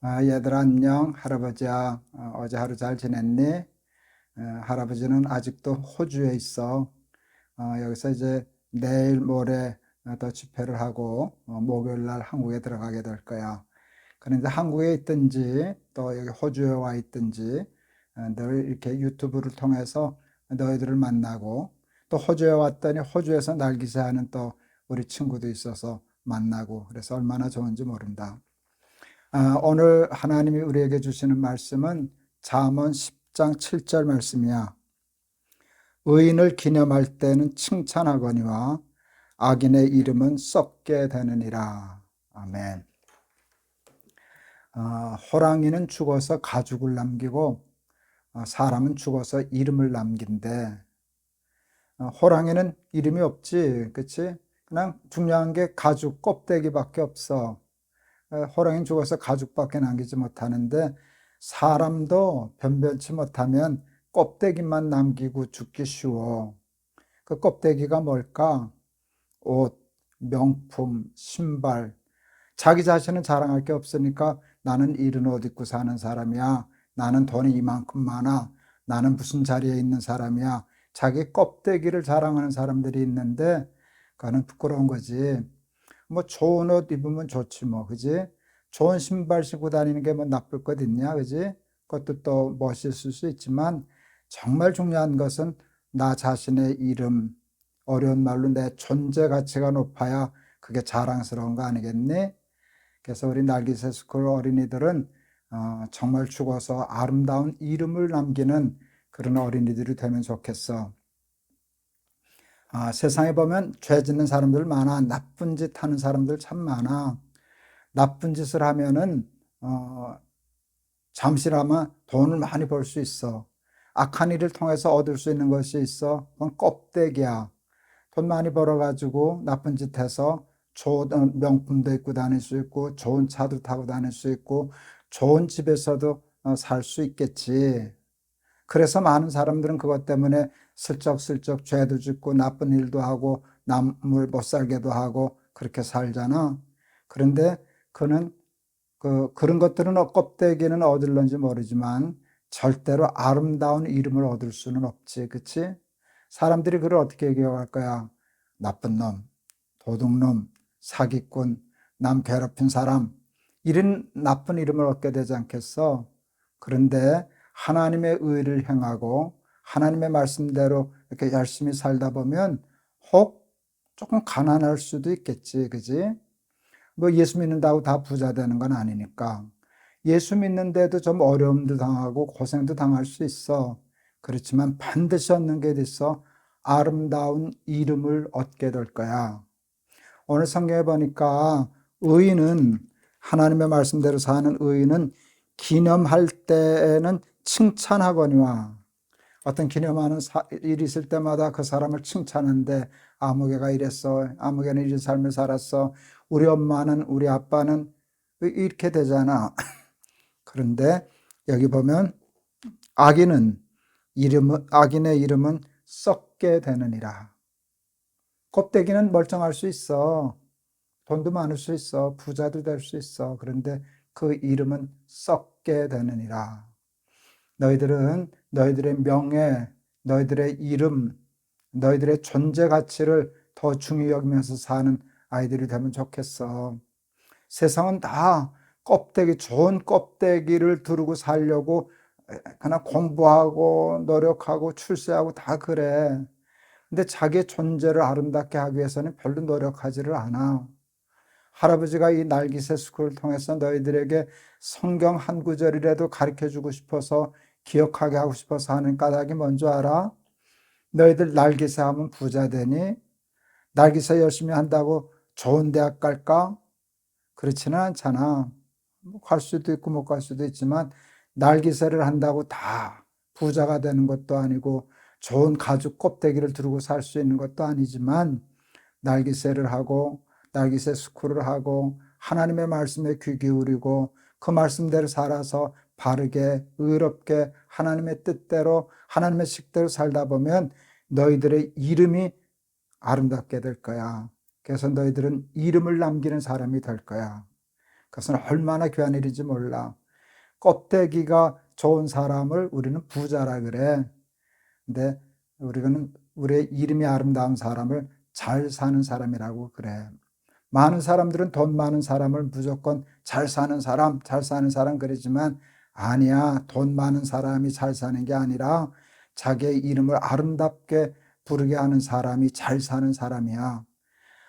얘들아 안녕. 할아버지야. 어제 하루 잘 지냈니? 할아버지는 아직도 호주에 있어. 여기서 이제 내일 모레 더 집회를 하고 목요일 날 한국에 들어가게 될 거야. 그런데 한국에 있든지 또 여기 호주에 와 있든지 늘 이렇게 유튜브를 통해서 너희들을 만나고, 또 호주에 왔더니 호주에서 날 기사하는 또 우리 친구도 있어서 만나고, 그래서 얼마나 좋은지 모른다. 오늘 하나님이 우리에게 주시는 말씀은 잠언 10장 7절 말씀이야. 의인을 기념할 때는 칭찬하거니와 악인의 이름은 썩게 되느니라. 아멘. 호랑이는 죽어서 가죽을 남기고 사람은 죽어서 이름을 남긴대. 호랑이는 이름이 없지, 그치? 그냥 중요한 게 가죽 껍데기밖에 없어. 호랑이는 죽어서 가죽밖에 남기지 못하는데, 사람도 변변치 못하면 껍데기만 남기고 죽기 쉬워. 그 껍데기가 뭘까? 옷, 명품, 신발. 자기 자신은 자랑할 게 없으니까 나는 이런 옷 입고 사는 사람이야. 나는 돈이 이만큼 많아. 나는 무슨 자리에 있는 사람이야. 자기 껍데기를 자랑하는 사람들이 있는데, 그거는 부끄러운 거지. 뭐 좋은 옷 입으면 좋지 뭐, 그지? 좋은 신발 신고 다니는 게 뭐 나쁠 것 있냐, 그지? 그것도 또 멋있을 수 있지만, 정말 중요한 것은 나 자신의 이름, 어려운 말로 내 존재 가치가 높아야 그게 자랑스러운 거 아니겠니? 그래서 우리 날기세 스쿨 어린이들은 정말 죽어서 아름다운 이름을 남기는 그런 어린이들이 되면 좋겠어. 세상에 보면 죄 짓는 사람들 많아. 나쁜 짓 하는 사람들 참 많아. 나쁜 짓을 하면은 잠시나마 돈을 많이 벌 수 있어. 악한 일을 통해서 얻을 수 있는 것이 있어. 그건 껍데기야. 돈 많이 벌어가지고 나쁜 짓 해서 좋은 명품도 입고 다닐 수 있고, 좋은 차도 타고 다닐 수 있고, 좋은 집에서도 살 수 있겠지. 그래서 많은 사람들은 그것 때문에 슬쩍슬쩍 죄도 짓고 나쁜 일도 하고 남을 못 살게도 하고 그렇게 살잖아. 그런데 그는 그런 것들은 껍데기는 얻을런지 모르지만 절대로 아름다운 이름을 얻을 수는 없지. 그치? 사람들이 그를 어떻게 기억할 거야? 나쁜 놈, 도둑놈, 사기꾼, 남 괴롭힌 사람, 이런 나쁜 이름을 얻게 되지 않겠어? 그런데 하나님의 의를 행하고 하나님의 말씀대로 이렇게 열심히 살다 보면 혹 조금 가난할 수도 있겠지, 그지? 뭐 예수 믿는다고 다 부자 되는 건 아니니까. 예수 믿는데도 좀 어려움도 당하고 고생도 당할 수 있어. 그렇지만 반드시 얻는 게 있어. 아름다운 이름을 얻게 될 거야. 오늘 성경에 보니까 의인은, 하나님의 말씀대로 사는 의인은 기념할 때에는 칭찬하거니와, 어떤 기념하는 일이 있을 때마다 그 사람을 칭찬하는데, 아무개가 이랬어, 아무개는 이런 삶을 살았어, 우리 엄마는, 우리 아빠는 이렇게 되잖아. 그런데 여기 보면 악인의 이름은 썩게 되느니라. 껍데기는 멀쩡할 수 있어. 돈도 많을 수 있어. 부자도 될 수 있어. 그런데 그 이름은 썩게 되느니라. 너희들은 너희들의 명예, 너희들의 이름, 너희들의 존재 가치를 더 중요히 여기면서 사는 아이들이 되면 좋겠어. 세상은 다 좋은 껍데기를 두르고 살려고 그냥 공부하고 노력하고 출세하고 다 그래. 근데 자기의 존재를 아름답게 하기 위해서는 별로 노력하지를 않아. 할아버지가 이 날기새 스쿨을 통해서 너희들에게 성경 한 구절이라도 가르쳐 주고 싶어서, 기억하게 하고 싶어서 하는 까닭이 뭔지 알아? 너희들 날기새 하면 부자 되니? 날기새 열심히 한다고 좋은 대학 갈까? 그렇지는 않잖아. 갈 수도 있고 못 갈 수도 있지만, 날기새를 한다고 다 부자가 되는 것도 아니고 좋은 가죽 껍데기를 두르고 살 수 있는 것도 아니지만, 날기새를 하고 날기새 스쿨을 하고 하나님의 말씀에 귀 기울이고 그 말씀대로 살아서 바르게 의롭게 하나님의 뜻대로 하나님의 식대로 살다 보면 너희들의 이름이 아름답게 될 거야. 그래서 너희들은 이름을 남기는 사람이 될 거야. 그것은 얼마나 귀한 일인지 몰라. 껍데기가 좋은 사람을 우리는 부자라 그래. 근데 우리는 우리의 이름이 아름다운 사람을 잘 사는 사람이라고 그래. 많은 사람들은 돈 많은 사람을 무조건 잘 사는 사람, 잘 사는 사람 그러지만 아니야. 돈 많은 사람이 잘 사는 게 아니라 자기의 이름을 아름답게 부르게 하는 사람이 잘 사는 사람이야.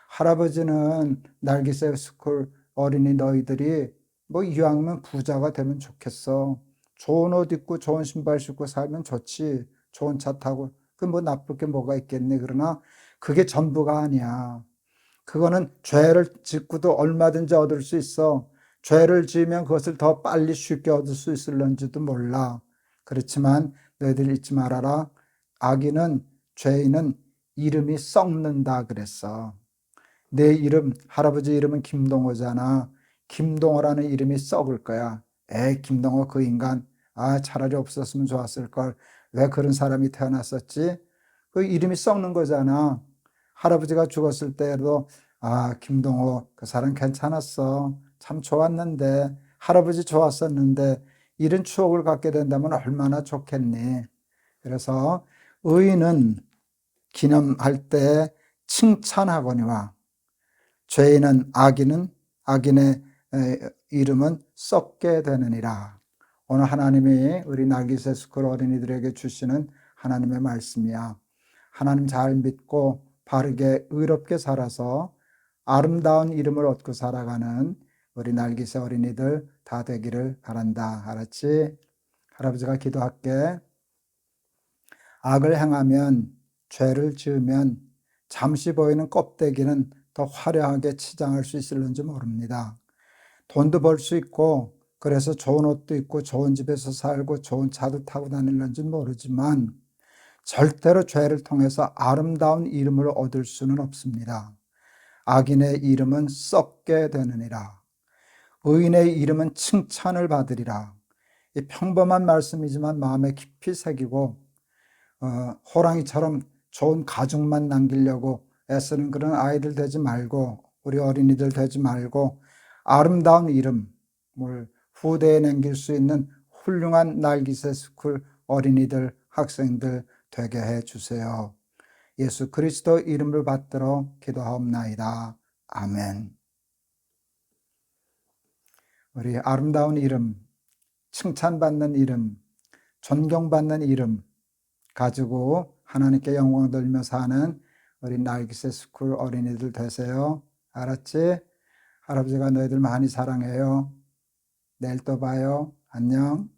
할아버지는 날기세 스쿨 어린이 너희들이 뭐 이왕이면 부자가 되면 좋겠어. 좋은 옷 입고 좋은 신발 신고 살면 좋지. 좋은 차 타고. 그 뭐 나쁠 게 뭐가 있겠니? 그러나 그게 전부가 아니야. 그거는 죄를 짓고도 얼마든지 얻을 수 있어. 죄를 지으면 그것을 더 빨리 쉽게 얻을 수 있을런지도 몰라. 그렇지만 너희들 잊지 말아라. 악인은, 죄인은 이름이 썩는다 그랬어. 내 이름, 할아버지 이름은 김동호잖아. 김동호라는 이름이 썩을 거야. 김동호 그 인간, 차라리 없었으면 좋았을걸. 왜 그런 사람이 태어났었지? 그 이름이 썩는 거잖아. 할아버지가 죽었을 때도 김동호 그 사람 괜찮았어. 참 좋았는데, 할아버지 좋았었는데 이런 추억을 갖게 된다면 얼마나 좋겠니? 그래서 의인은 기념할 때 칭찬하거니와 죄인은 악인의 이름은 썩게 되느니라. 오늘 하나님이 우리 날기세 스쿨 어린이들에게 주시는 하나님의 말씀이야. 하나님 잘 믿고 바르게 의롭게 살아서 아름다운 이름을 얻고 살아가는 우리 날기세 어린이들 다 되기를 바란다. 알았지? 할아버지가 기도할게. 악을 행하면, 죄를 지으면 잠시 보이는 껍데기는 더 화려하게 치장할 수 있을는지 모릅니다. 돈도 벌 수 있고 그래서 좋은 옷도 입고 좋은 집에서 살고 좋은 차도 타고 다닐는지 모르지만 절대로 죄를 통해서 아름다운 이름을 얻을 수는 없습니다. 악인의 이름은 썩게 되느니라. 의인의 이름은 칭찬을 받으리라. 이 평범한 말씀이지만 마음에 깊이 새기고 호랑이처럼 좋은 가죽만 남기려고 애쓰는 그런 아이들 되지 말고 우리 어린이들 되지 말고 아름다운 이름을 후대에 남길 수 있는 훌륭한 날기세 스쿨 어린이들, 학생들 되게 해 주세요. 예수 그리스도 이름을 받들어 기도하옵나이다. 아멘. 우리 아름다운 이름, 칭찬받는 이름, 존경받는 이름 가지고 하나님께 영광 돌리며 사는 우리 날기세 스쿨 어린이들 되세요. 알았지? 할아버지가 너희들 많이 사랑해요. 내일 또 봐요. 안녕.